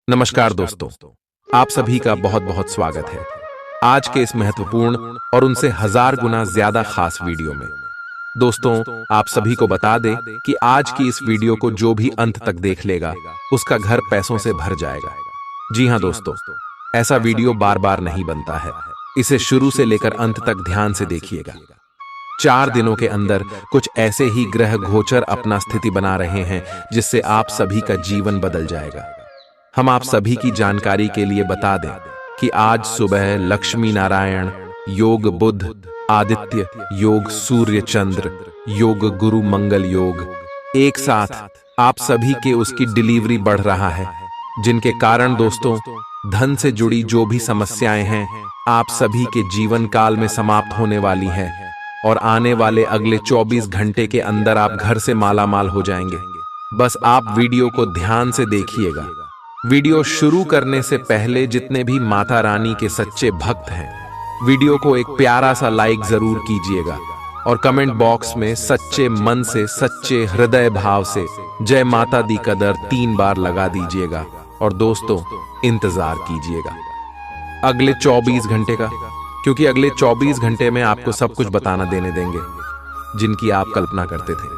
नमस्कार दोस्तों, आप सभी का बहुत बहुत स्वागत है आज के इस महत्वपूर्ण और उनसे हजार गुना ज्यादा खास वीडियो में। दोस्तों, आप सभी को बता दें कि आज की इस वीडियो को जो भी अंत तक देख लेगा उसका घर पैसों से भर जाएगा। जी हाँ दोस्तों, ऐसा वीडियो बार बार नहीं बनता है, इसे शुरू से लेकर अंत तक ध्यान से देखिएगा। 4 दिनों के अंदर कुछ ऐसे ही ग्रह गोचर अपना स्थिति बना रहे हैं जिससे आप सभी का जीवन बदल जाएगा। हम आप सभी की जानकारी के लिए बता दें कि आज सुबह लक्ष्मी नारायण योग, बुध आदित्य योग, सूर्य चंद्र योग, गुरु मंगल योग एक साथ आप सभी के उसकी डिलीवरी बढ़ रहा है, जिनके कारण दोस्तों धन से जुड़ी जो भी समस्याएं हैं आप सभी के जीवन काल में समाप्त होने वाली हैं और आने वाले अगले 24 घंटे के अंदर आप घर से मालामाल हो जाएंगे। बस आप वीडियो को ध्यान से देखिएगा। वीडियो शुरू करने से पहले जितने भी माता रानी के सच्चे भक्त हैं, वीडियो को एक प्यारा सा लाइक जरूर कीजिएगा और कमेंट बॉक्स में सच्चे मन से, सच्चे हृदय भाव से जय माता दी कदर 3 बार लगा दीजिएगा। और दोस्तों, इंतजार कीजिएगा अगले 24 घंटे का, क्योंकि अगले 24 घंटे में आपको सब कुछ बताना देने देंगे जिनकी आप कल्पना करते थे।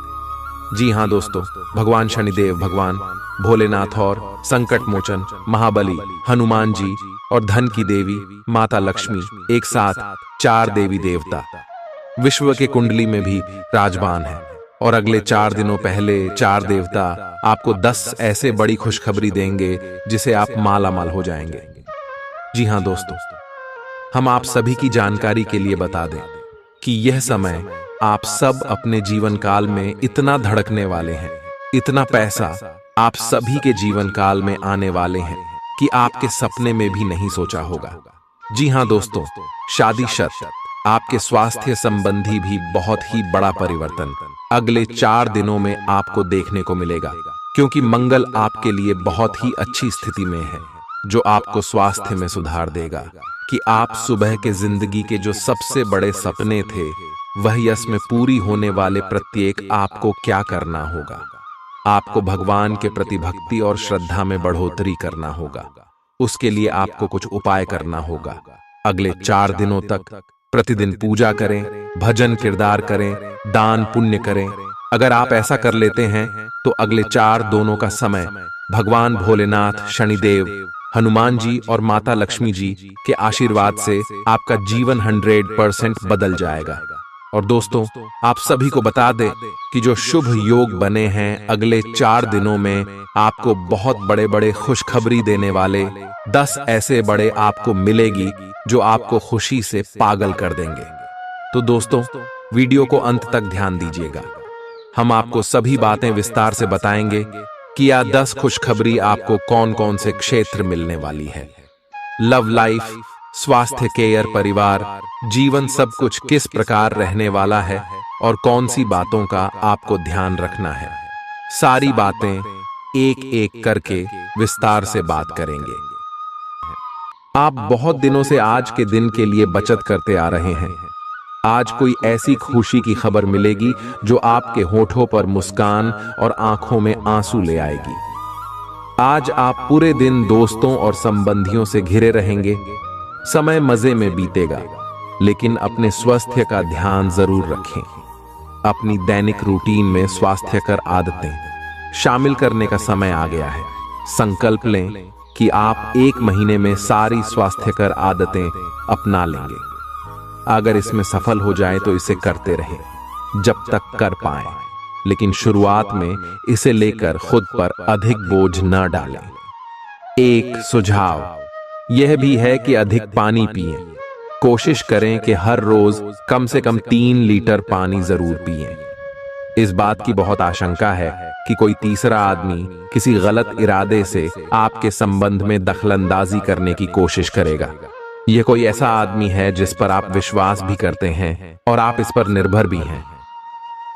जी हाँ दोस्तों, भगवान शनिदेव, भगवान भोलेनाथ और संकट मोचन महाबली हनुमान जी और धन की देवी माता लक्ष्मी एक साथ 4 देवी देवता विश्व के कुंडली में भी राजबान है। और अगले 4 दिनों पहले 4 देवता आपको 10 ऐसे बड़ी खुशखबरी देंगे जिसे आप मालामाल हो जाएंगे। जी हाँ दोस्तों, हम आप सभी की जानकारी के लिए बता दें कि यह समय आप सब अपने जीवन काल में इतना धड़कने वाले हैं, इतना पैसा आप सभी के जीवन काल में आने वाले हैं कि आपके सपने में भी नहीं सोचा होगा। जी हाँ दोस्तों, शादी शर्त आपके स्वास्थ्य संबंधी भी बहुत ही बड़ा परिवर्तन अगले 4 दिनों में आपको देखने को मिलेगा, क्योंकि मंगल आपके लिए बहुत ही अच्छी स्थिति में है, जो आपको स्वास्थ्य में सुधार देगा कि आप सुबह के जिंदगी के जो सबसे बड़े सपने थे वह यश में पूरी होने वाले प्रत्येक आपको क्या करना होगा। आपको भगवान के प्रति भक्ति और श्रद्धा में बढ़ोतरी करना होगा। उसके लिए आपको कुछ उपाय करना होगा। अगले 4 दिनों तक प्रतिदिन पूजा करें, भजन किरदार करें, दान पुण्य करें। अगर आप ऐसा कर लेते हैं तो अगले 4 दिनों का समय भगवान भोलेनाथ, शनिदेव, हनुमान जी और माता लक्ष्मी जी के आशीर्वाद से आपका जीवन 100% बदल जाएगा। और दोस्तों, आप सभी को बता दें कि जो शुभ योग बने हैं अगले 4 दिनों में आपको बहुत बड़े बड़े खुशखबरी देने वाले 10 ऐसे बड़े आपको मिलेगी जो आपको खुशी से पागल कर देंगे। तो दोस्तों, वीडियो को अंत तक ध्यान दीजिएगा। हम आपको सभी बातें विस्तार से बताएंगे कि यह 10 खुशखबरी आपको कौन कौन से क्षेत्र मिलने वाली है। लव लाइफ, स्वास्थ्य, केयर, परिवार, जीवन, सब कुछ किस प्रकार रहने वाला है और कौन सी बातों का आपको ध्यान रखना है। सारी बातें एक एक करके विस्तार से बात करेंगे। आप बहुत दिनों से आज के दिन के लिए बचत करते आ रहे हैं। आज कोई ऐसी खुशी की खबर मिलेगी जो आपके होठों पर मुस्कान और आंखों में आंसू ले आएगी। आज आप पूरे दिन दोस्तों और संबंधियों से घिरे रहेंगे। समय मजे में बीतेगा, लेकिन अपने स्वास्थ्य का ध्यान जरूर रखें। अपनी दैनिक रूटीन में स्वास्थ्यकर आदतें शामिल करने का समय आ गया है। संकल्प लें कि आप 1 महीने में सारी स्वास्थ्यकर आदतें अपना लेंगे। अगर इसमें सफल हो जाए तो इसे करते रहें जब तक कर पाएं, लेकिन शुरुआत में इसे लेकर खुद पर अधिक बोझ न डालें। एक सुझाव यह भी है कि अधिक पानी पिएं। कोशिश करें कि हर रोज कम से कम 3 लीटर पानी जरूर पिएं। इस बात की बहुत आशंका है कि कोई तीसरा आदमी किसी गलत इरादे से आपके संबंध में दखलंदाजी करने की कोशिश करेगा। यह कोई ऐसा आदमी है जिस पर आप विश्वास भी करते हैं और आप इस पर निर्भर भी हैं।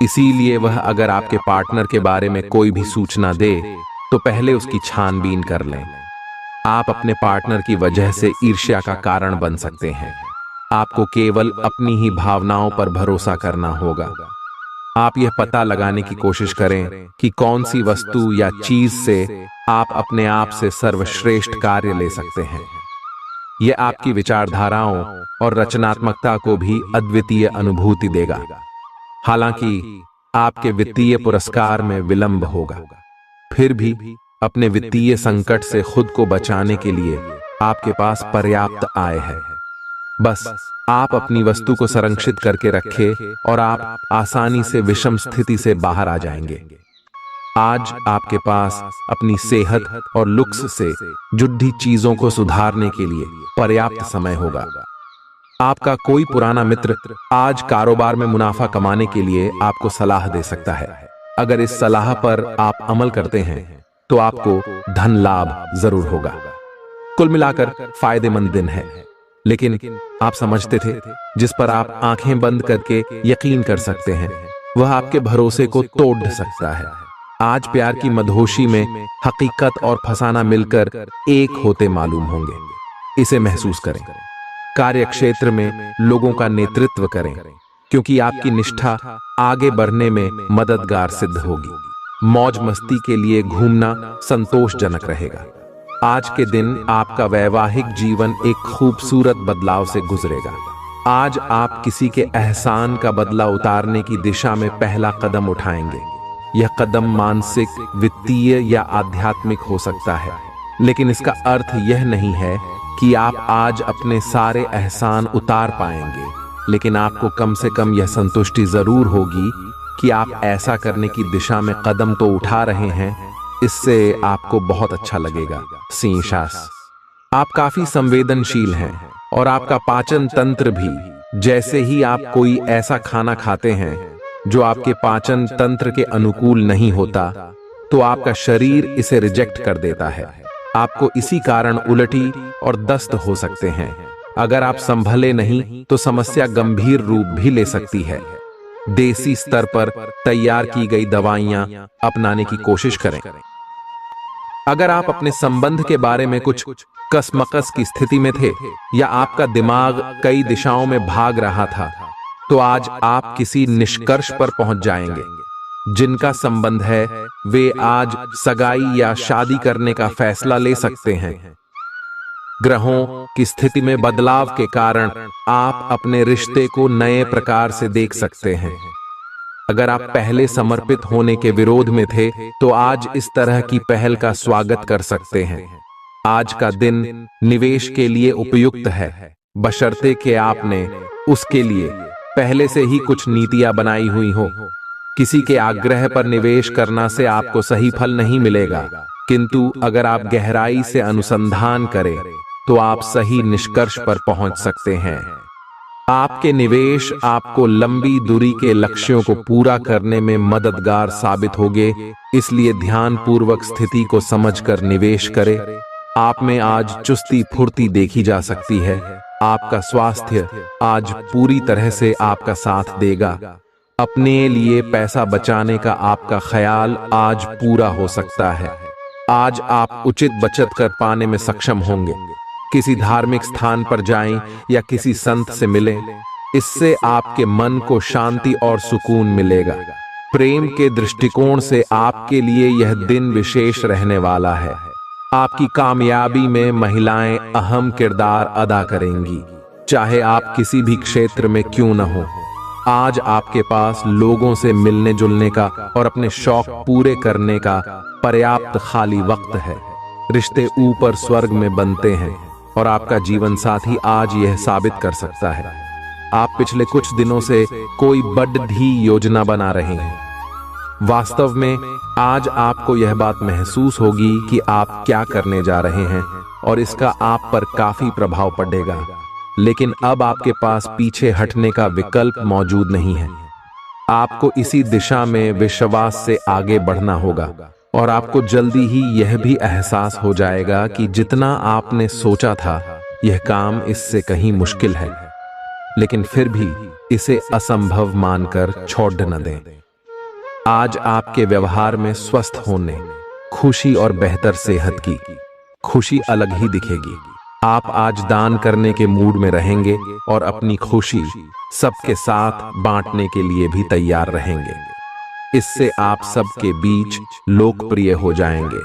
इसीलिए वह अगर आपके पार्टनर के बारे में कोई भी सूचना दे तो पहले उसकी छानबीन कर लें। आप अपने पार्टनर की वजह से ईर्ष्या का कारण बन सकते हैं। आपको केवल अपनी ही भावनाओं पर भरोसा करना होगा। आप यह पता लगाने की कोशिश करें कि कौन सी वस्तु या चीज से आप अपने आप से सर्वश्रेष्ठ कार्य ले सकते हैं। यह आपकी विचारधाराओं और रचनात्मकता को भी अद्वितीय अनुभूति देगा। हालांकि आपके वित्तीय पुरस्कार में विलंब होगा, फिर भी अपने वित्तीय संकट से खुद को बचाने के लिए आपके पास पर्याप्त आय है। बस आप अपनी वस्तु को संरक्षित करके रखें और आप आसानी से विषम स्थिति से बाहर आ जाएंगे। आज आपके पास अपनी सेहत और लुक्स से जुड़ी चीजों को सुधारने के लिए पर्याप्त समय होगा। आपका कोई पुराना मित्र आज कारोबार में मुनाफा कमाने के लिए आपको सलाह दे सकता है। अगर इस सलाह पर आप अमल करते हैं तो आपको धन लाभ जरूर होगा। कुल मिलाकर फायदेमंद दिन है, लेकिन आप समझते थे जिस पर आप आंखें बंद करके यकीन कर सकते हैं वह आपके भरोसे को तोड़ सकता है। आज प्यार की मदहोशी में हकीकत और फसाना मिलकर एक होते मालूम होंगे। इसे महसूस करें। कार्य क्षेत्र में लोगों का नेतृत्व करें, क्योंकि आपकी निष्ठा आगे बढ़ने में मददगार सिद्ध होगी। मौज मस्ती के लिए घूमना संतोषजनक रहेगा। आज के दिन आपका वैवाहिक जीवन एक खूबसूरत बदलाव से गुजरेगा। आज आप किसी के एहसान का बदला उतारने की दिशा में पहला कदम उठाएंगे। यह कदम मानसिक, वित्तीय या आध्यात्मिक हो सकता है, लेकिन इसका अर्थ यह नहीं है कि आप आज अपने सारे एहसान उतार पाएंगे, लेकिन आपको कम से कम यह संतुष्टि जरूर होगी कि आप ऐसा करने की दिशा में कदम तो उठा रहे हैं। इससे आपको बहुत अच्छा लगेगा। सिंह, आप काफी संवेदनशील हैं और आपका पाचन तंत्र भी। जैसे ही आप कोई ऐसा खाना खाते हैं जो आपके पाचन तंत्र के अनुकूल नहीं होता, तो आपका शरीर इसे रिजेक्ट कर देता है। आपको इसी कारण उल्टी और दस्त हो सकते हैं। अगर आप संभले नहीं तो समस्या गंभीर रूप भी ले सकती है। देसी स्तर पर तैयार की गई दवाइयां अपनाने की कोशिश करें। अगर आप अपने संबंध के बारे में कुछ कसमकस की स्थिति में थे या आपका दिमाग कई दिशाओं में भाग रहा था, तो आज आप किसी निष्कर्ष पर पहुंच जाएंगे। जिनका संबंध है वे आज सगाई या शादी करने का फैसला ले सकते हैं। ग्रहों की स्थिति में बदलाव के कारण आप अपने रिश्ते को नए प्रकार से देख सकते हैं। अगर आप पहले समर्पित होने के विरोध में थे तो आज इस तरह की पहल का स्वागत कर सकते हैं। आज का दिन निवेश के लिए उपयुक्त है, बशर्ते कि आपने उसके लिए पहले से ही कुछ नीतियां बनाई हुई हो। किसी के आग्रह पर निवेश करना से आपको सही फल नहीं मिलेगा, किंतु अगर आप गहराई से अनुसंधान करें तो आप सही निष्कर्ष पर पहुंच सकते हैं। आपके निवेश आपको लंबी दूरी के लक्ष्यों को पूरा करने में मददगार साबित होंगे, इसलिए ध्यानपूर्वक स्थिति को समझकर निवेश करें। आप में आज चुस्ती फुर्ती देखी जा सकती है। आपका स्वास्थ्य आज पूरी तरह से आपका साथ देगा। अपने लिए पैसा बचाने का आपका ख्याल आज पूरा हो सकता है। आज आप उचित बचत कर पाने में सक्षम होंगे। किसी धार्मिक स्थान पर जाएं या किसी संत से मिलें, इससे आपके मन को शांति और सुकून मिलेगा। प्रेम के दृष्टिकोण से आपके लिए यह दिन विशेष रहने वाला है। आपकी कामयाबी में महिलाएं अहम किरदार अदा करेंगी, चाहे आप किसी भी क्षेत्र में क्यों न हो। आज आपके पास लोगों से मिलने जुलने का और अपने शौक पूरे करने का पर्याप्त खाली वक्त है। रिश्ते ऊपर स्वर्ग में बनते हैं और आपका जीवन साथी आज यह साबित कर सकता है। आप पिछले कुछ दिनों से कोई बड़ी योजना बना रहे हैं। वास्तव में आज आपको यह बात महसूस होगी कि आप क्या करने जा रहे हैं और इसका आप पर काफी प्रभाव पड़ेगा, लेकिन अब आपके पास पीछे हटने का विकल्प मौजूद नहीं है। आपको इसी दिशा में विश्वास से आगे बढ़ना होगा और आपको जल्दी ही यह भी एहसास हो जाएगा कि जितना आपने सोचा था यह काम इससे कहीं मुश्किल है, लेकिन फिर भी इसे असंभव मानकर छोड़ न दें। आज आपके व्यवहार में स्वस्थ होने, खुशी और बेहतर सेहत की खुशी अलग ही दिखेगी। आप आज दान करने के मूड में रहेंगे और अपनी खुशी सबके साथ बांटने के लिए भी तैयार रहेंगे। इससे आप सबके बीच लोकप्रिय हो जाएंगे।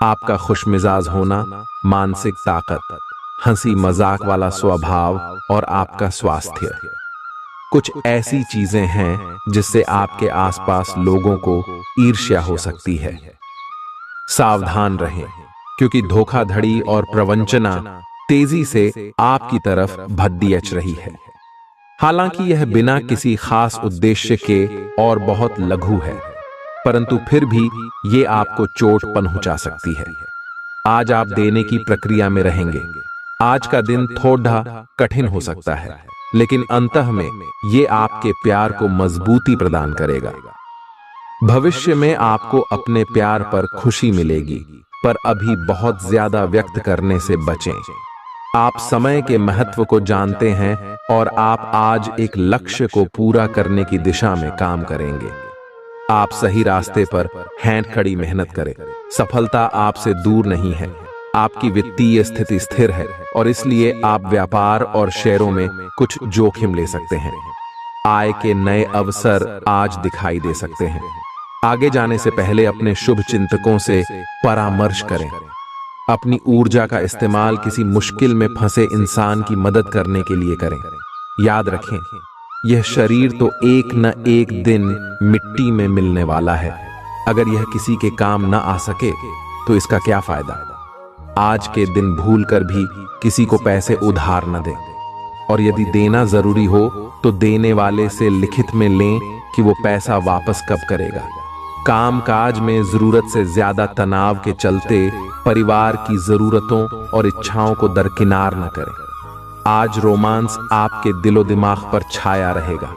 आपका खुशमिजाज होना, मानसिक ताकत, हंसी मजाक वाला स्वभाव और आपका स्वास्थ्य कुछ ऐसी चीजें हैं जिससे आपके आसपास लोगों को ईर्ष्या हो सकती है। सावधान रहें, क्योंकि धोखाधड़ी और प्रवंचना तेजी से आपकी तरफ भद्दी रही है। हालांकि यह बिना किसी खास उद्देश्य के और बहुत लघु है, परंतु फिर भी ये आपको चोट पहुंचा सकती है। आज आप देने की प्रक्रिया में रहेंगे। आज का दिन थोड़ा कठिन हो सकता है, लेकिन अंतः में ये आपके प्यार को मजबूती प्रदान करेगा। भविष्य में आपको अपने प्यार पर खुशी मिलेगी, पर अभी बहुत ज्यादा व्यक्त करने से बचें। आप समय के महत्व को जानते हैं और आप आज एक लक्ष्य को पूरा करने की दिशा में काम करेंगे। आप सही रास्ते पर हैं, कड़ी मेहनत करें। सफलता आपसे दूर नहीं है। आपकी वित्तीय स्थिति स्थिर है और इसलिए आप व्यापार और शेयरों में कुछ जोखिम ले सकते हैं। आय के नए अवसर आज दिखाई दे सकते हैं। आगे जाने से पहले अपने शुभ चिंतकों से परामर्श करें। अपनी ऊर्जा का इस्तेमाल किसी मुश्किल में फंसे इंसान की मदद करने के लिए करें। याद रखें, यह शरीर तो एक न एक दिन मिट्टी में मिलने वाला है। अगर यह किसी के काम न आ सके तो इसका क्या फायदा। आज के दिन भूलकर भी किसी को पैसे उधार न दें, और यदि देना जरूरी हो तो देने वाले से लिखित में लें कि वो पैसा वापस कब करेगा। कामकाज में जरूरत से ज्यादा तनाव के चलते परिवार की जरूरतों और इच्छाओं को दरकिनार न करें। आज रोमांस आपके दिलो दिमाग पर छाया रहेगा।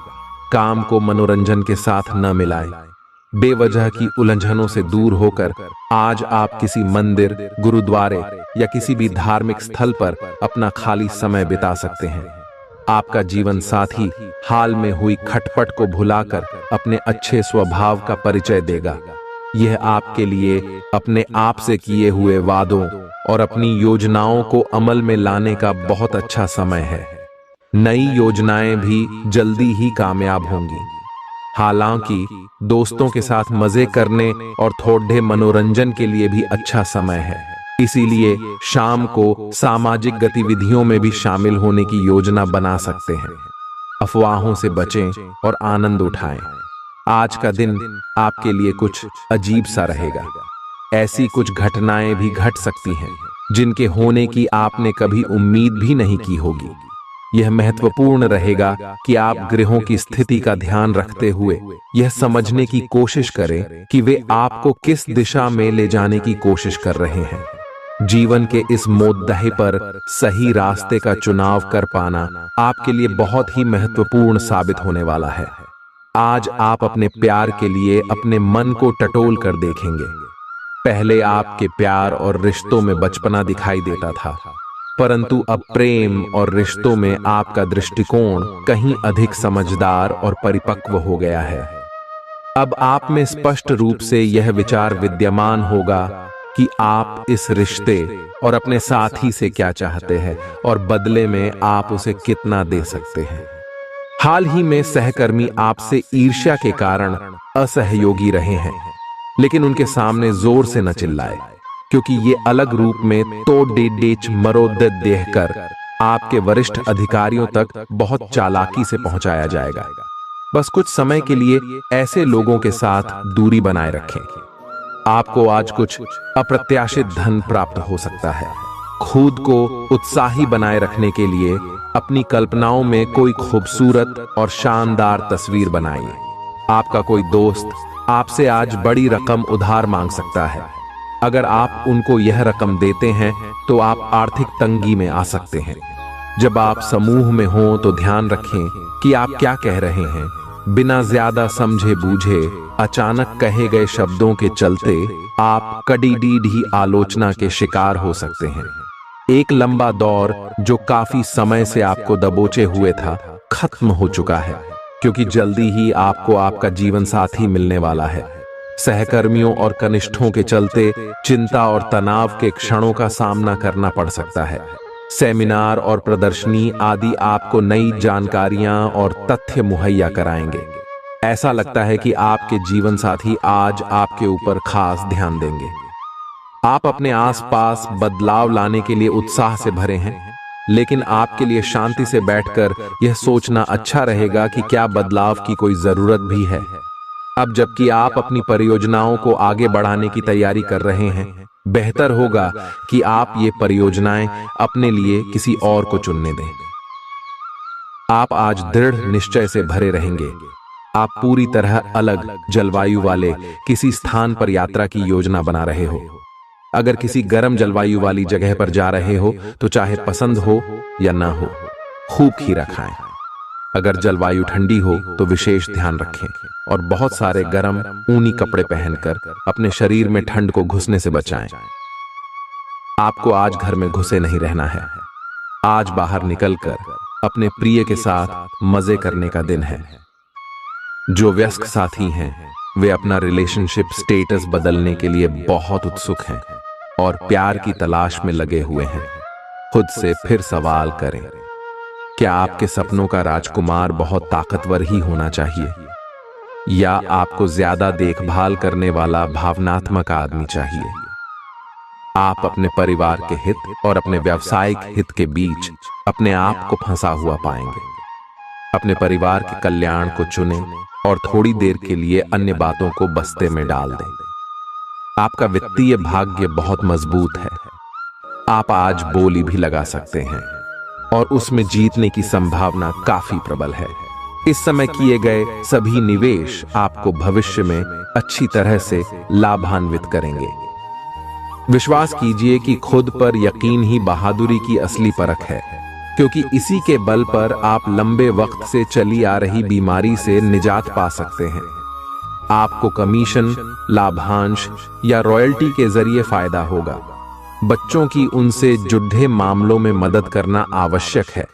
काम को मनोरंजन के साथ न मिलाएं। बेवजह की उलझनों से दूर होकर आज आप किसी मंदिर, गुरुद्वारे या किसी भी धार्मिक स्थल पर अपना खाली समय बिता सकते हैं। आपका जीवन साथी हाल में हुई खटपट को भुलाकर अपने अच्छे स्वभाव का परिचय देगा। यह आपके लिए अपने आप से किए हुए वादों और अपनी योजनाओं को अमल में लाने का बहुत अच्छा समय है। नई योजनाएं भी जल्दी ही कामयाब होंगी। हालांकि दोस्तों के साथ मजे करने और थोड़े मनोरंजन के लिए भी अच्छा समय है। इसीलिए शाम को सामाजिक गतिविधियों में भी शामिल होने की योजना बना सकते हैं। अफवाहों से बचें और आनंद उठाएं। आज का दिन आपके लिए कुछ अजीब सा रहेगा। ऐसी कुछ घटनाएं भी घट सकती हैं जिनके होने की आपने कभी उम्मीद भी नहीं की होगी। यह महत्वपूर्ण रहेगा कि आप ग्रहों की स्थिति का ध्यान रखते हुए यह समझने की कोशिश करें कि वे आपको किस दिशा में ले जाने की कोशिश कर रहे हैं। जीवन के इस मोद्दे पर सही रास्ते का चुनाव कर पाना आपके लिए बहुत ही महत्वपूर्ण साबित होने वाला है। आज आप अपने प्यार के लिए अपने मन को टटोल कर देखेंगे। पहले आपके प्यार और रिश्तों में बचपना दिखाई देता था, परंतु अब प्रेम और रिश्तों में आपका दृष्टिकोण कहीं अधिक समझदार और परिपक्व हो गया है। अब आप में स्पष्ट रूप से यह विचार विद्यमान होगा कि आप इस रिश्ते और अपने साथी से क्या चाहते हैं और बदले में आप उसे कितना दे सकते हैं। हाल ही में सहकर्मी आपसे ईर्ष्या के कारण असहयोगी रहे हैं, लेकिन उनके सामने जोर से न चिल्लाए, क्योंकि ये अलग रूप में तो डेच मरोदत देकर आपके वरिष्ठ अधिकारियों तक बहुत चालाकी से पहुंचाया जाएगा। बस कुछ समय के लिए ऐसे लोगों के साथ दूरी बनाए रखें। आपको आज कुछ अप्रत्याशित धन प्राप्त हो सकता है। खुद को उत्साही बनाए रखने के लिए अपनी कल्पनाओं में कोई खूबसूरत और शानदार तस्वीर बनाइए। आपका कोई दोस्त आपसे आज बड़ी रकम उधार मांग सकता है। अगर आप उनको यह रकम देते हैं तो आप आर्थिक तंगी में आ सकते हैं। जब आप समूह में हों तो ध्यान रखें कि आप क्या कह रहे हैं। बिना ज्यादा समझे बूझे अचानक कहे गए शब्दों के चलते आप कड़ी आलोचना के शिकार हो सकते हैं। एक लंबा दौर जो काफी समय से आपको दबोचे हुए था खत्म हो चुका है, क्योंकि जल्दी ही आपको आपका जीवन साथी मिलने वाला है। सहकर्मियों और कनिष्ठों के चलते चिंता और तनाव के क्षणों का सामना करना पड़ सकता है। सेमिनार और प्रदर्शनी आदि आपको नई जानकारियां और तथ्य मुहैया कराएंगे। ऐसा लगता है कि आपके जीवन साथी आज आपके ऊपर खास ध्यान देंगे। आप अपने आसपास बदलाव लाने के लिए उत्साह से भरे हैं, लेकिन आपके लिए शांति से बैठकर यह सोचना अच्छा रहेगा कि क्या बदलाव की कोई जरूरत भी है। अब जबकि आप अपनी परियोजनाओं को आगे बढ़ाने की तैयारी कर रहे हैं, बेहतर होगा कि आप ये परियोजनाएं अपने लिए किसी और को चुनने दें। आप आज दृढ़ निश्चय से भरे रहेंगे। आप पूरी तरह अलग जलवायु वाले किसी स्थान पर यात्रा की योजना बना रहे हो। अगर किसी गर्म जलवायु वाली जगह पर जा रहे हो तो चाहे पसंद हो या ना हो, खूब खीरा खाएं। अगर जलवायु ठंडी हो तो विशेष ध्यान रखें और बहुत सारे गर्म ऊनी कपड़े पहनकर अपने शरीर में ठंड को घुसने से बचाएं। आपको आज घर में घुसे नहीं रहना है। आज बाहर निकलकर अपने प्रिय के साथ मजे करने का दिन है। जो वयस्क साथी हैं, वे अपना रिलेशनशिप स्टेटस बदलने के लिए बहुत उत्सुक हैं और प्यार की तलाश में लगे हुए हैं। खुद से फिर सवाल करें, क्या आपके सपनों का राजकुमार बहुत ताकतवर ही होना चाहिए या आपको ज्यादा देखभाल करने वाला भावनात्मक आदमी चाहिए? आप अपने परिवार के हित और अपने व्यावसायिक हित के बीच अपने आप को फंसा हुआ पाएंगे। अपने परिवार के कल्याण को चुनें और थोड़ी देर के लिए अन्य बातों को बस्ते में डाल दें। आपका वित्तीय भाग्य बहुत मजबूत है। आप आज बोली भी लगा सकते हैं और उसमें जीतने की संभावना काफी प्रबल है। इस समय किए गए सभी निवेश आपको भविष्य में अच्छी तरह से लाभान्वित करेंगे। विश्वास कीजिए कि खुद पर यकीन ही बहादुरी की असली परख है, क्योंकि इसी के बल पर आप लंबे वक्त से चली आ रही बीमारी से निजात पा सकते हैं। आपको कमीशन, लाभांश या रॉयल्टी के जरिए फायदा होगा। बच्चों की उनसे जुड़े मामलों में मदद करना आवश्यक है।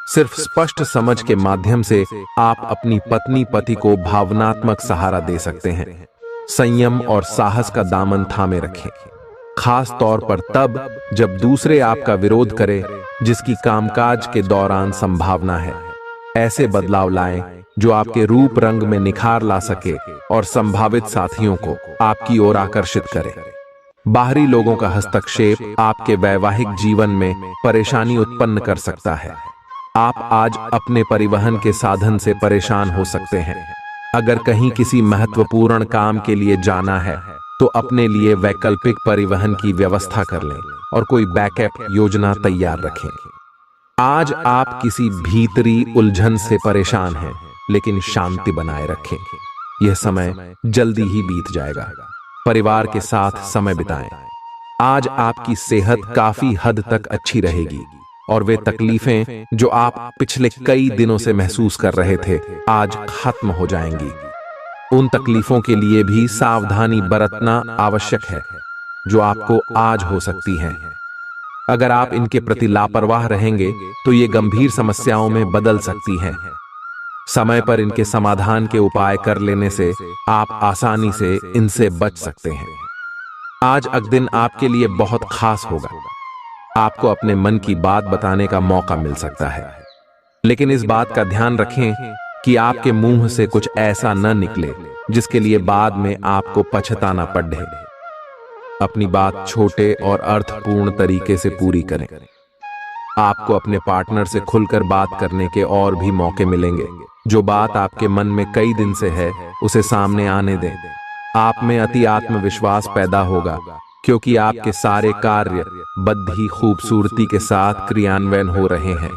सिर्फ स्पष्ट समझ के माध्यम से आप अपनी पत्नी पति को भावनात्मक सहारा दे सकते हैं। संयम और साहस का दामन थामे रखें, खास तौर पर तब जब दूसरे आपका विरोध करें, जिसकी कामकाज के दौरान संभावना है। ऐसे बदलाव लाएं जो आपके रूप रंग में निखार ला सके और संभावित साथियों को आपकी ओर आकर्षित करे। बाहरी लोगों का हस्तक्षेप आपके वैवाहिक जीवन में परेशानी उत्पन्न कर सकता है। आप आज अपने परिवहन के साधन से परेशान हो सकते हैं। अगर कहीं किसी महत्वपूर्ण काम के लिए जाना है तो अपने लिए वैकल्पिक परिवहन की व्यवस्था कर लें और कोई बैकअप योजना तैयार रखें। आज आप किसी भीतरी उलझन से परेशान हैं, लेकिन शांति बनाए रखें। यह समय जल्दी ही बीत जाएगा। परिवार के साथ समय बिताएं। आज आपकी सेहत काफी हद तक अच्छी रहेगी और वे तकलीफें जो आप पिछले कई दिनों से महसूस कर रहे थे, आज खत्म हो जाएंगी। उन तकलीफों के लिए भी सावधानी बरतना आवश्यक है जो आपको आज हो सकती हैं। अगर आप इनके प्रति लापरवाह रहेंगे तो ये गंभीर समस्याओं में बदल सकती हैं। समय पर इनके समाधान के उपाय कर लेने से आप आसानी से इनसे बच सकते हैं। आज का दिन आपके लिए बहुत खास होगा। आपको अपने मन की बात बताने का मौका मिल सकता है, लेकिन इस बात का ध्यान रखें कि आपके मुंह से कुछ ऐसा न निकले जिसके लिए बाद में आपको पछताना पड़े। अपनी बात छोटे और अर्थपूर्ण तरीके से पूरी करें। आपको अपने पार्टनर से खुलकर बात करने के और भी मौके मिलेंगे। जो बात आपके मन में कई दिन से है, उसे सामने आने दें। आप में अति आत्मविश्वास पैदा होगा, क्योंकि आपके सारे कार्य बड़ी खूबसूरती के साथ क्रियान्वयन हो रहे हैं।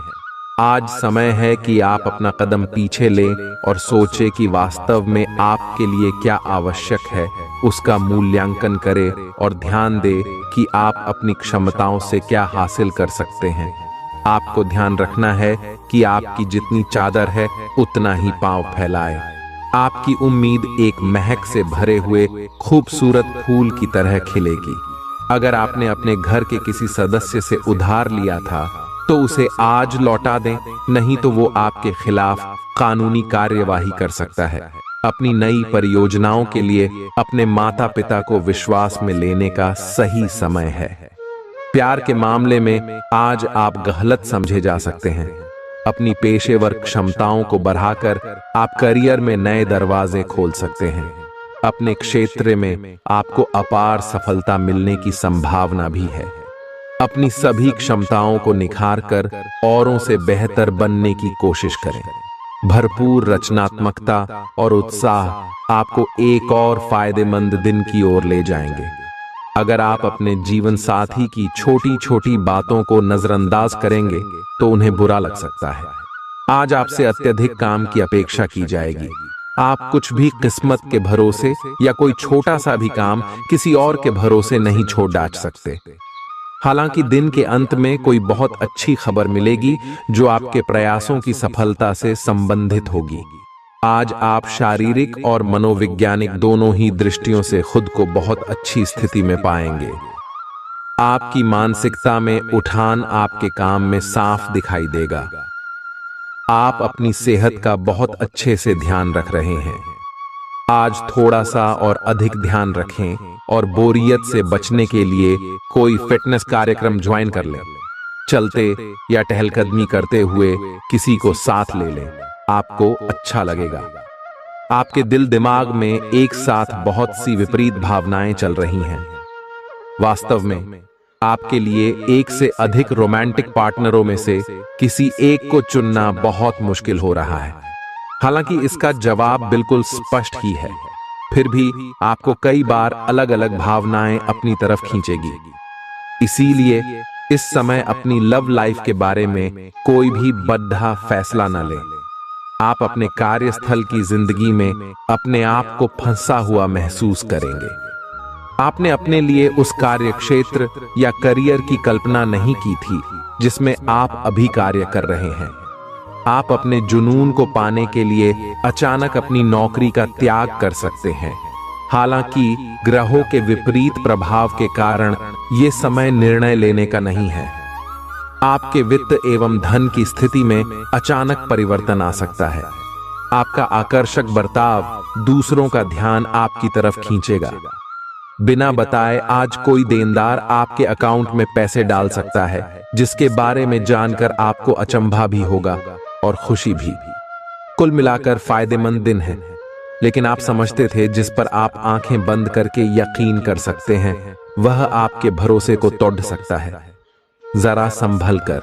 आज समय है कि आप अपना कदम पीछे लें और सोचें कि वास्तव में आपके लिए क्या आवश्यक है, उसका मूल्यांकन करें और ध्यान दें कि आप अपनी क्षमताओं से क्या हासिल कर सकते हैं। आपको ध्यान रखना है कि आपकी जितनी चादर है उतना ही पांव फैलाएं। आपकी उम्मीद एक महक से भरे हुए खूबसूरत फूल की तरह खिलेगी। अगर आपने अपने घर के किसी सदस्य से उधार लिया था तो उसे आज लौटा दें, नहीं तो वो आपके खिलाफ कानूनी कार्यवाही कर सकता है। अपनी नई परियोजनाओं के लिए अपने माता पिता को विश्वास में लेने का सही समय है। प्यार के मामले में आज आप गलत समझे जा सकते हैं। अपनी पेशेवर क्षमताओं को बढ़ाकर आप करियर में नए दरवाजे खोल सकते हैं। अपने क्षेत्र में आपको अपार सफलता मिलने की संभावना भी है। अपनी सभी क्षमताओं को निखारकर औरों से बेहतर बनने की कोशिश करें। भरपूर रचनात्मकता और उत्साह आपको एक और फायदेमंद दिन की ओर ले जाएंगे। अगर आप अपने जीवन साथी की छोटी छोटी बातों को नजरअंदाज करेंगे तो उन्हें बुरा लग सकता है। आज आपसे अत्यधिक काम की अपेक्षा की जाएगी। आप कुछ भी किस्मत के भरोसे या कोई छोटा सा भी काम किसी और के भरोसे नहीं छोड़ डाल सकते। हालांकि दिन के अंत में कोई बहुत अच्छी खबर मिलेगी जो आपके प्रयासों की सफलता से संबंधित होगी। आज आप शारीरिक और मनोवैज्ञानिक दोनों ही दृष्टियों से खुद को बहुत अच्छी स्थिति में पाएंगे। आपकी मानसिकता में उठान आपके काम में साफ दिखाई देगा। आप अपनी सेहत का बहुत अच्छे से ध्यान रख रहे हैं। आज थोड़ा सा और अधिक ध्यान रखें और बोरियत से बचने के लिए कोई फिटनेस कार्यक्रम ज्वाइन कर लें। चलते या टहलकदमी करते हुए किसी को साथ ले लें, आपको अच्छा लगेगा। आपके दिल दिमाग में एक साथ बहुत सी विपरीत भावनाएं चल रही हैं। वास्तव में आपके लिए एक से अधिक रोमांटिक पार्टनरों में से किसी एक को चुनना बहुत मुश्किल हो रहा है। हालांकि इसका जवाब बिल्कुल स्पष्ट ही है, फिर भी आपको कई बार अलग अलग भावनाएं अपनी तरफ खींचेगी। इसीलिए इस समय अपनी लव लाइफ के बारे में कोई भी बद्धा फैसला न लें। आप अपने कार्यस्थल की जिंदगी में अपने आप को फंसा हुआ महसूस करेंगे। आपने अपने लिए उस कार्य क्षेत्र या करियर की कल्पना नहीं की थी जिसमें आप अभी कार्य कर रहे हैं। आप अपने जुनून को पाने के लिए अचानक अपनी नौकरी का त्याग कर सकते हैं। हालांकि ग्रहों के विपरीत प्रभाव के कारण यह समय निर्णय लेने का नहीं है। आपके वित्त एवं धन की स्थिति में अचानक परिवर्तन आ सकता है। आपका आकर्षक बर्ताव दूसरों का ध्यान आपकी तरफ खींचेगा। बिना बताए आज कोई देनदार आपके अकाउंट में पैसे डाल सकता है, जिसके बारे में जानकर आपको अचंभा भी होगा और खुशी भी। कुल मिलाकर फायदेमंद दिन है, लेकिन आप समझते थे जिस पर आप आंखें बंद करके यकीन कर सकते हैं वह आपके भरोसे को तोड़ सकता है। जरा संभल कर,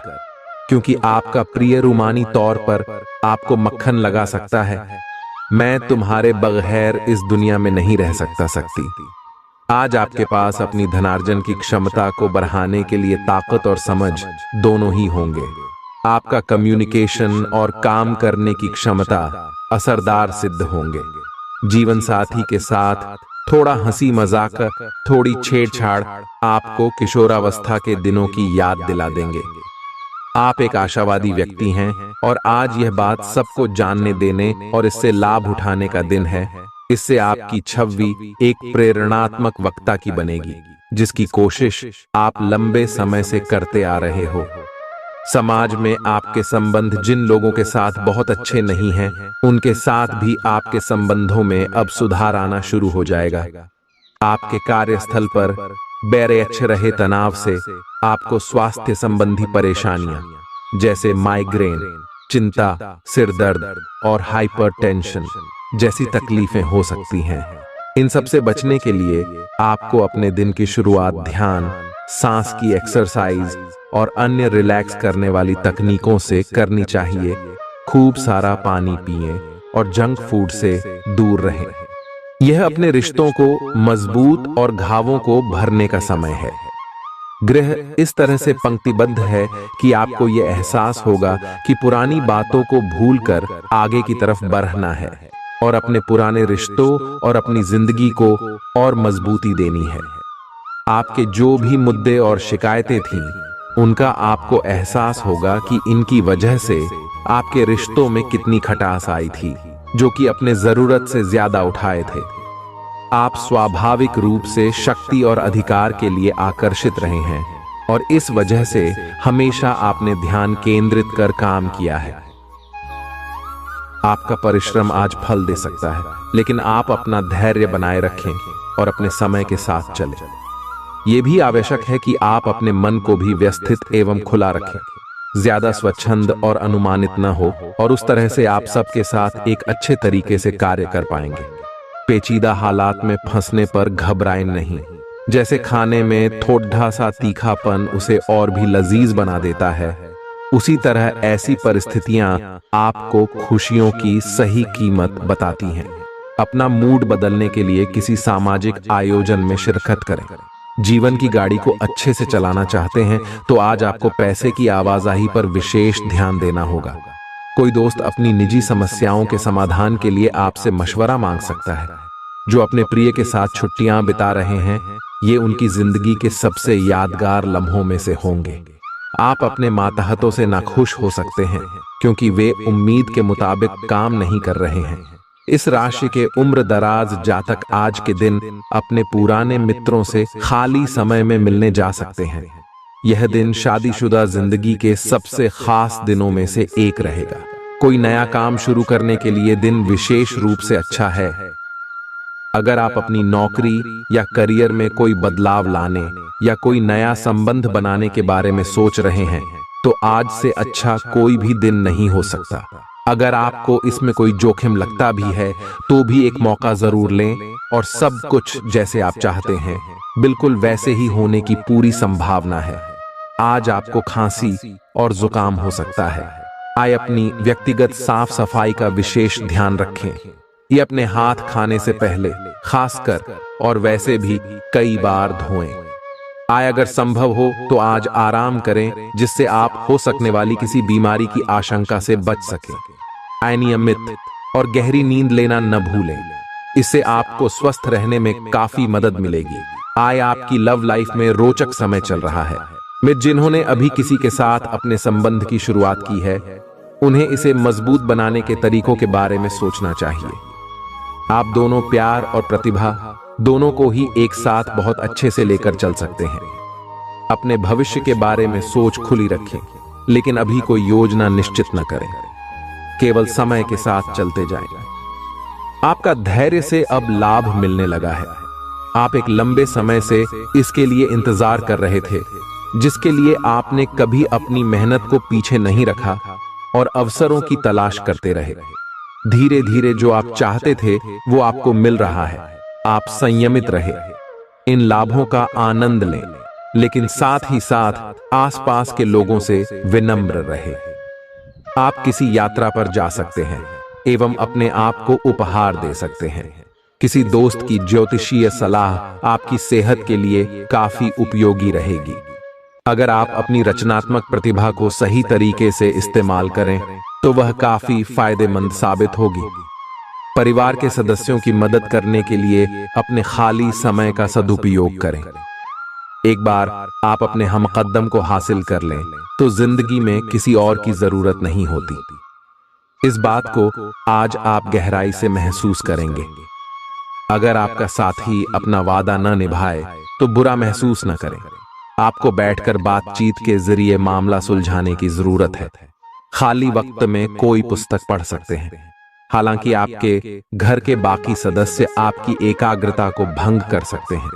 क्योंकि आपका प्रिय रूमानी तौर पर आपको मक्खन लगा सकता है। मैं तुम्हारे बगैर इस दुनिया में नहीं रह सकती। आज आपके पास अपनी धनार्जन की क्षमता को बढ़ाने के लिए ताकत और समझ दोनों ही होंगे। आपका कम्युनिकेशन और काम करने की क्षमता असरदार सिद्ध होंगे। जीवन साथी के साथ थोड़ा हंसी मजाक, थोड़ी छेड़छाड़ आपको किशोरावस्था के दिनों की याद दिला देंगे। आप एक आशावादी व्यक्ति हैं और आज यह बात सबको जानने देने और इससे लाभ उठाने का दिन है। इससे आपकी छवि एक प्रेरणात्मक वक्ता की बनेगी, जिसकी कोशिश आप लंबे समय से करते आ रहे हो। समाज में आपके संबंध जिन लोगों के साथ बहुत अच्छे नहीं हैं, उनके साथ भी आपके संबंधों में अब सुधार आना शुरू हो जाएगा। आपके कार्यस्थल पर बैरेच्छ रहे तनाव से आपको स्वास्थ्य संबंधी परेशानियां जैसे माइग्रेन, चिंता, सिर दर्द और हाइपरटेंशन जैसी तकलीफें हो सकती हैं। इन सब से बचने के लिए आपको अपने दिन की शुरुआत ध्यान, सांस की एक्सरसाइज और अन्य रिलैक्स करने वाली तकनीकों से करनी चाहिए। खूब सारा पानी पिएं और जंक फूड से दूर रहें। यह अपने रिश्तों को मजबूत और घावों को भरने का समय है। ग्रह इस तरह से पंक्तिबद्ध है कि आपको यह एहसास होगा कि पुरानी बातों को भूलकर आगे की तरफ बढ़ना है और अपने पुराने रिश्तों और अपनी जिंदगी को और मजबूती देनी है। आपके जो भी मुद्दे और शिकायतें थीं, उनका आपको एहसास होगा कि इनकी वजह से आपके रिश्तों में कितनी खटास आई थी, जो कि अपने जरूरत से ज्यादा उठाए थे। आप स्वाभाविक रूप से शक्ति और अधिकार के लिए आकर्षित रहे हैं और इस वजह से हमेशा आपने ध्यान केंद्रित कर काम किया है। आपका परिश्रम आज फल दे सकता है, लेकिन आप अपना धैर्य बनाए रखें और अपने समय के साथ चलें। ये भी आवश्यक है कि आप अपने मन को भी व्यवस्थित एवं खुला रखें, ज्यादा स्वच्छंद और अनुमानित न हो, और उस तरह से आप सबके साथ एक अच्छे तरीके से कार्य कर पाएंगे। पेचीदा हालात में फंसने पर घबराएं नहीं। जैसे खाने में थोड़ा सा तीखापन उसे और भी लजीज बना देता है, उसी तरह ऐसी परिस्थितियां आपको खुशियों की सही कीमत बताती हैं। अपना मूड बदलने के लिए किसी सामाजिक आयोजन में शिरकत करें। जीवन की गाड़ी को अच्छे से चलाना चाहते हैं तो आज आपको पैसे की आवाजाही पर विशेष ध्यान देना होगा। कोई दोस्त अपनी निजी समस्याओं के समाधान के लिए आपसे मशवरा मांग सकता है। जो अपने प्रिय के साथ छुट्टियां बिता रहे हैं, ये उनकी जिंदगी के सबसे यादगार लम्हों में से होंगे। आप अपने मातहतों से नाखुश हो सकते हैं क्योंकि वे उम्मीद के मुताबिक काम नहीं कर रहे हैं। इस राशि के उम्र दराज जातक आज के दिन अपने पुराने मित्रों से खाली समय में मिलने जा सकते हैं। यह दिन शादीशुदा जिंदगी के सबसे खास दिनों में से एक रहेगा। कोई नया काम शुरू करने के लिए दिन विशेष रूप से अच्छा है। अगर आप अपनी नौकरी या करियर में कोई बदलाव लाने या कोई नया संबंध बनाने के बारे में सोच रहे हैं तो आज से अच्छा कोई भी दिन नहीं हो सकता। अगर आपको इसमें कोई जोखिम लगता भी है तो भी एक मौका जरूर लें और सब कुछ जैसे आप चाहते हैं बिल्कुल वैसे ही होने की पूरी संभावना है। आज आपको खांसी और जुकाम हो सकता है। आइए अपनी व्यक्तिगत साफ सफाई का विशेष ध्यान रखें। ये अपने हाथ खाने से पहले खासकर और वैसे भी कई बार धोएं। अगर संभव हो तो आज आराम करें जिससे आप हो सकने वाली किसी बीमारी की आशंका से बच सकें। नियमित और गहरी नींद लेना न भूलें, इससे आपको स्वस्थ रहने में काफी मदद मिलेगी। आपकी लव लाइफ में रोचक समय चल रहा है। मित्र जिन्होंने अभी किसी के साथ अपने संबंध की शुरुआत की है उन्हें इसे मजबूत बनाने के तरीकों के बारे में सोचना चाहिए। आप दोनों प्यार और प्रतिभा दोनों को ही एक साथ बहुत अच्छे से लेकर चल सकते हैं। अपने भविष्य के बारे में सोच खुली रखें, लेकिन अभी कोई योजना निश्चित न करें। केवल समय के साथ चलते जाएं। आपका धैर्य से अब लाभ मिलने लगा है। आप एक लंबे समय से इसके लिए इंतजार कर रहे थे, जिसके लिए आपने कभी अपनी मेहनत को पीछे नहीं रखा और अवसरों की तलाश करते रहे। धीरे धीरे जो आप चाहते थे वो आपको मिल रहा है। आप संयमित रहे, इन लाभों का आनंद लें, लेकिन साथ ही साथ आसपास के लोगों से विनम्र रहे। आप किसी यात्रा पर जा सकते हैं एवं अपने आप को उपहार दे सकते हैं। किसी दोस्त की ज्योतिषीय सलाह आपकी सेहत के लिए काफी उपयोगी रहेगी। अगर आप अपनी रचनात्मक प्रतिभा को सही तरीके से इस्तेमाल करें तो वह काफी फायदेमंद साबित होगी। परिवार के सदस्यों की मदद करने के लिए अपने खाली समय का सदुपयोग करें। एक बार आप अपने हमकदम को हासिल कर लें तो जिंदगी में किसी और की जरूरत नहीं होती। इस बात को आज आप गहराई से महसूस करेंगे। अगर आपका साथी अपना वादा न निभाए तो बुरा महसूस न करें। आपको बैठकर बातचीत के जरिए मामला सुलझाने की जरूरत है। खाली वक्त में कोई पुस्तक पढ़ सकते हैं। हालांकि आपके घर के बाकी सदस्य आपकी एकाग्रता को भंग कर सकते हैं।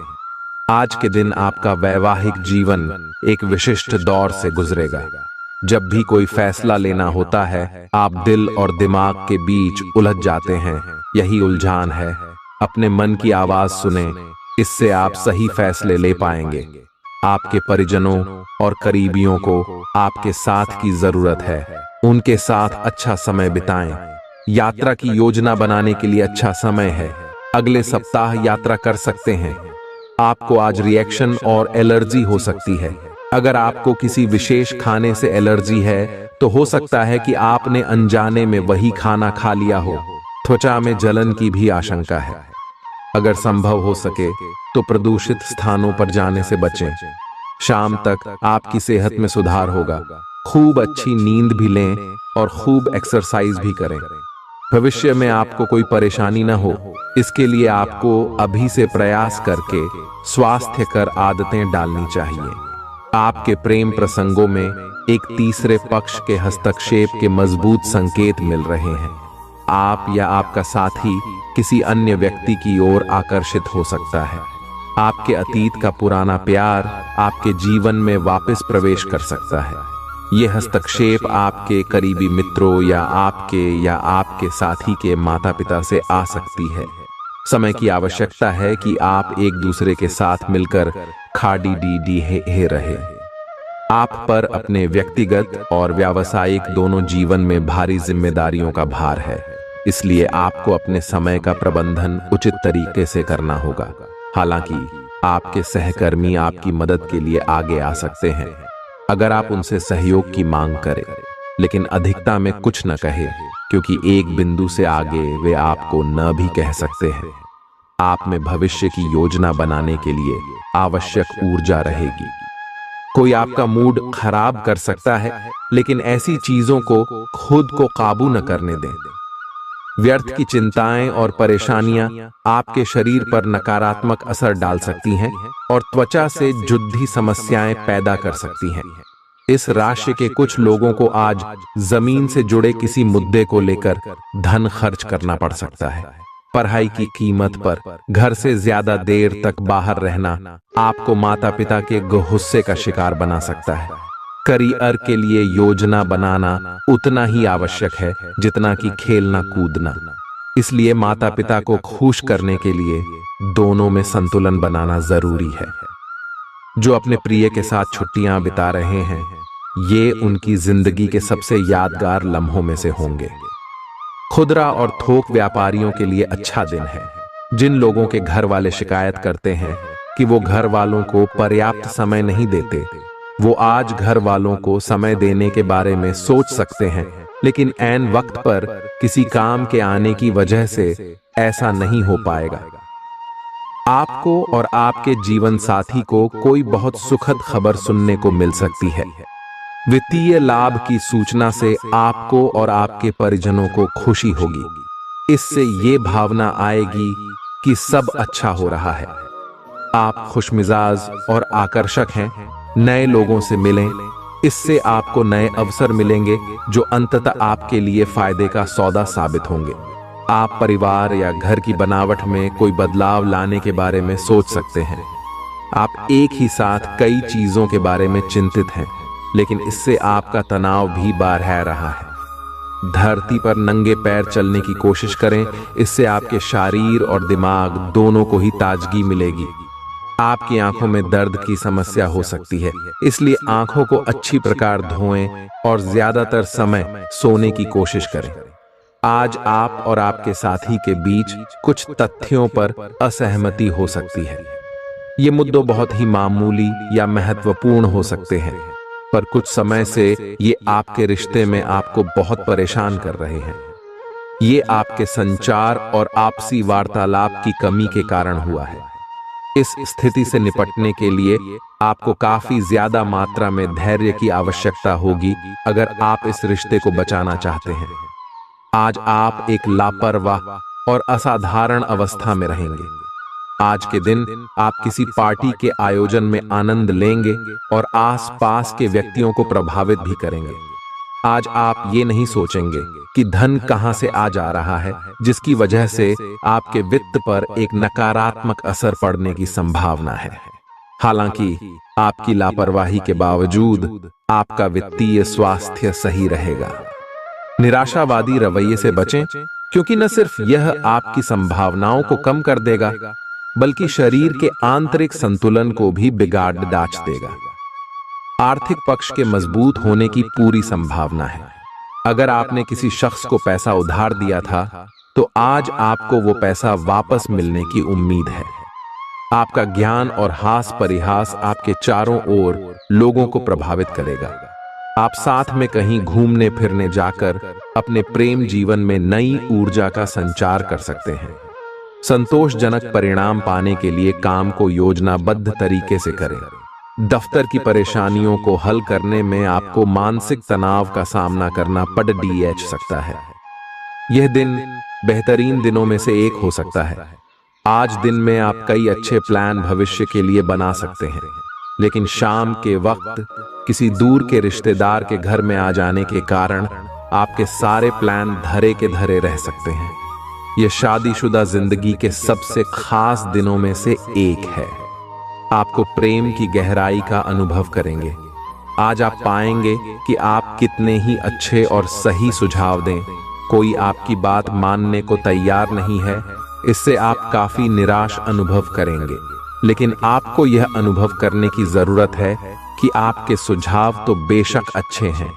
आज के दिन आपका वैवाहिक जीवन एक विशिष्ट दौर से गुजरेगा। जब भी कोई फैसला लेना होता है आप दिल और दिमाग के बीच उलझ जाते हैं। यही उलझान है। अपने मन की आवाज सुने, इससे आप सही फैसले ले पाएंगे। आपके परिजनों और करीबियों को आपके साथ की जरूरत है। उनके साथ अच्छा समय बिताएं। यात्रा की योजना बनाने के लिए अच्छा समय है। अगले सप्ताह यात्रा कर सकते हैं। आपको आज रिएक्शन और एलर्जी हो सकती है। अगर आपको किसी विशेष खाने से एलर्जी है तो हो सकता है कि आपने अनजाने में वही खाना खा लिया हो। त्वचा में जलन की भी आशंका है। अगर संभव हो सके तो प्रदूषित स्थानों पर जाने से बचें। शाम तक आपकी सेहत में सुधार होगा। खूब अच्छी नींद भी लें और खूब एक्सरसाइज भी करें। भविष्य में आपको कोई परेशानी न हो, इसके लिए आपको अभी से प्रयास करके स्वास्थ्यकर आदतें डालनी चाहिए। आपके प्रेम प्रसंगों में एक तीसरे पक्ष के हस्तक्षेप के मजबूत संकेत मिल रहे हैं। आप या आपका साथी किसी अन्य व्यक्ति की ओर आकर्षित हो सकता है। आपके अतीत का पुराना प्यार आपके जीवन में वापस प्रवेश कर सकता है। ये हस्तक्षेप आपके करीबी मित्रों या आपके साथी के माता पिता से आ सकती है। समय की आवश्यकता है कि आप एक दूसरे के साथ मिलकर खाड़ी डी हे रहे। आप पर अपने व्यक्तिगत और व्यावसायिक दोनों जीवन में भारी जिम्मेदारियों का भार है, इसलिए आपको अपने समय का प्रबंधन उचित तरीके से करना होगा। हालांकि आपके सहकर्मी आपकी मदद के लिए आगे आ सकते हैं अगर आप उनसे सहयोग की मांग करें, लेकिन अधिकता में कुछ न कहे, क्योंकि एक बिंदु से आगे वे आपको न भी कह सकते हैं। आप में भविष्य की योजना बनाने के लिए आवश्यक ऊर्जा रहेगी। कोई आपका मूड खराब कर सकता है, लेकिन ऐसी चीजों को खुद को काबू न करने दें। व्यर्थ की चिंताएं और परेशानियां आपके शरीर पर नकारात्मक असर डाल सकती हैं और त्वचा से जुद्धी समस्याएं पैदा कर सकती हैं। इस राशि के कुछ लोगों को आज जमीन से जुड़े किसी मुद्दे को लेकर धन खर्च करना पड़ सकता है। पढ़ाई की कीमत पर घर से ज्यादा देर तक बाहर रहना आपको माता पिता के गुस्से का शिकार बना सकता है। करियर के लिए योजना बनाना उतना ही आवश्यक है जितना कि खेलना कूदना। इसलिए माता पिता को खुश करने के लिए दोनों में संतुलन बनाना जरूरी है। जो अपने प्रिय के साथ छुट्टियां बिता रहे हैं, ये उनकी जिंदगी के सबसे यादगार लम्हों में से होंगे। खुदरा और थोक व्यापारियों के लिए अच्छा दिन है। जिन लोगों के घर वाले शिकायत करते हैं कि वो घर वालों को पर्याप्त समय नहीं देते, वो आज घर वालों को समय देने के बारे में सोच सकते हैं, लेकिन ऐन वक्त पर किसी काम के आने की वजह से ऐसा नहीं हो पाएगा। आपको और आपके जीवन साथी को कोई बहुत सुखद खबर सुनने को मिल सकती है। वित्तीय लाभ की सूचना से आपको और आपके परिजनों को खुशी होगी। इससे ये भावना आएगी कि सब अच्छा हो रहा है। आप खुशमिजाज और आकर्षक हैं। नए लोगों से मिलें, इससे आपको नए अवसर मिलेंगे जो अंततः आपके लिए फायदे का सौदा साबित होंगे। आप परिवार या घर की बनावट में कोई बदलाव लाने के बारे में सोच सकते हैं। आप एक ही साथ कई चीजों के बारे में चिंतित हैं, लेकिन इससे आपका तनाव भी बढ़ रहा है। धरती पर नंगे पैर चलने की कोशिश करें, इससे आपके शरीर और दिमाग दोनों को ही ताजगी मिलेगी। आपकी आंखों में दर्द की समस्या हो सकती है, इसलिए आंखों को अच्छी प्रकार धोएं और ज्यादातर समय सोने की कोशिश करें। आज आप और आपके साथी के बीच कुछ तथ्यों पर असहमति हो सकती है। ये मुद्दे बहुत ही मामूली या महत्वपूर्ण हो सकते हैं, पर कुछ समय से ये आपके रिश्ते में आपको बहुत परेशान कर रहे हैं। ये आपके संचार और आपसी वार्तालाप की कमी के कारण हुआ है। इस स्थिति से निपटने के लिए आपको काफी ज्यादा मात्रा में धैर्य की आवश्यकता होगी अगर आप इस रिश्ते को बचाना चाहते हैं। आज आप एक लापरवाह और असाधारण अवस्था में रहेंगे। आज के दिन आप किसी पार्टी के आयोजन में आनंद लेंगे और आसपास के व्यक्तियों को प्रभावित भी करेंगे। आज आप ये नहीं सोचेंगे कि धन कहां से आ जा रहा है, जिसकी वजह से आपके वित्त पर एक नकारात्मक असर पड़ने की संभावना है। हालांकि आपकी लापरवाही के बावजूद आपका वित्तीय स्वास्थ्य सही रहेगा। निराशावादी रवैये से बचें, क्योंकि न सिर्फ यह आपकी संभावनाओं को कम कर देगा, बल्कि शरीर के आंतरिक संतुलन को भी बिगाड़ डाच देगा। आर्थिक पक्ष के मजबूत होने की पूरी संभावना है। अगर आपने किसी शख्स को पैसा उधार दिया था, तो आज आपको वो पैसा वापस मिलने की उम्मीद है। आपका ज्ञान और हास परिहास आपके चारों ओर लोगों को प्रभावित करेगा। आप साथ में कहीं घूमने फिरने जाकर अपने प्रेम जीवन में नई ऊर्जा का संचार कर सकते हैं। संतोषजनक परिणाम पाने के लिए काम को योजनाबद्ध तरीके से करें। दफ्तर की परेशानियों को हल करने में आपको मानसिक तनाव का सामना करना पड़ सकता है। यह दिन बेहतरीन दिनों में से एक हो सकता है। आज दिन में आप कई अच्छे प्लान भविष्य के लिए बना सकते हैं, लेकिन शाम के वक्त किसी दूर के रिश्तेदार के घर में आ जाने के कारण आपके सारे प्लान धरे के धरे रह सकते हैं। यह शादीशुदा जिंदगी के सबसे खास दिनों में से एक है। आपको प्रेम की गहराई का अनुभव करेंगे। आज आप पाएंगे कि आप कितने ही अच्छे और सही सुझाव दें, कोई आपकी बात मानने को तैयार नहीं है। इससे आप काफी निराश अनुभव करेंगे, लेकिन आपको यह अनुभव करने की जरूरत है कि आपके सुझाव तो बेशक अच्छे हैं,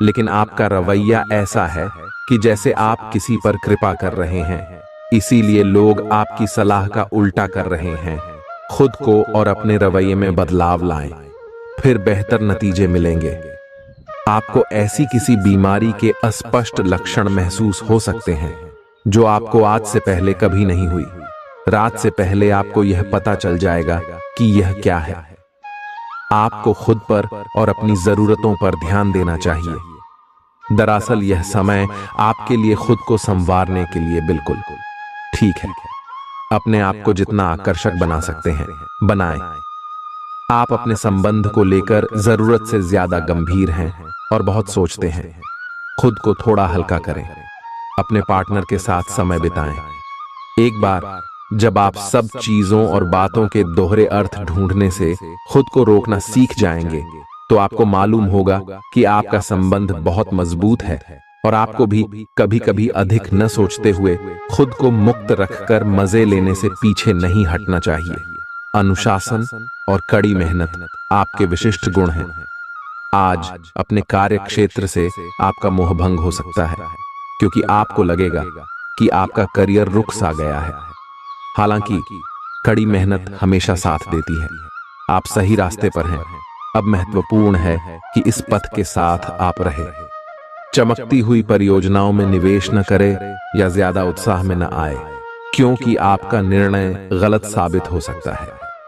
लेकिन आपका रवैया ऐसा है कि जैसे आप किसी पर कृपा कर रहे हैं, इसीलिए लोग आपकी सलाह का उल्टा कर रहे हैं। खुद को और अपने रवैये में बदलाव लाएं, फिर बेहतर नतीजे मिलेंगे। आपको ऐसी किसी बीमारी के अस्पष्ट लक्षण महसूस हो सकते हैं जो आपको आज से पहले कभी नहीं हुई। रात से पहले आपको यह पता चल जाएगा कि यह क्या है। आपको खुद पर और अपनी जरूरतों पर ध्यान देना चाहिए। दरअसल यह समय आपके लिए खुद को संवारने के लिए बिल्कुल ठीक है। अपने आप को जितना आकर्षक बना सकते हैं बनाएं। आप अपने संबंध को लेकर जरूरत से ज्यादा गंभीर हैं और बहुत सोचते हैं। खुद को थोड़ा हल्का करें, अपने पार्टनर के साथ समय बिताएं। एक बार जब आप सब चीजों और बातों के दोहरे अर्थ ढूंढने से खुद को रोकना सीख जाएंगे, तो आपको मालूम होगा कि आपका संबंध बहुत मजबूत है और आपको भी कभी कभी अधिक न सोचते हुए खुद को मुक्त रखकर मजे लेने से पीछे नहीं हटना चाहिए। अनुशासन और कड़ी मेहनत आपके विशिष्ट गुण हैं। आज अपने कार्य क्षेत्र से आपका मोहभंग हो सकता है, क्योंकि आपको लगेगा कि आपका करियर रुक सा गया है। हालांकि कड़ी मेहनत हमेशा साथ देती है। आप सही रास्ते पर हैं। अब महत्वपूर्ण है कि इस पथ के साथ आप रहें। चमकती हुई परियोजनाओं में निवेश न करें या ज्यादा उत्साह में न आए, क्योंकि आपका निर्णय गलत साबित हो सकता है।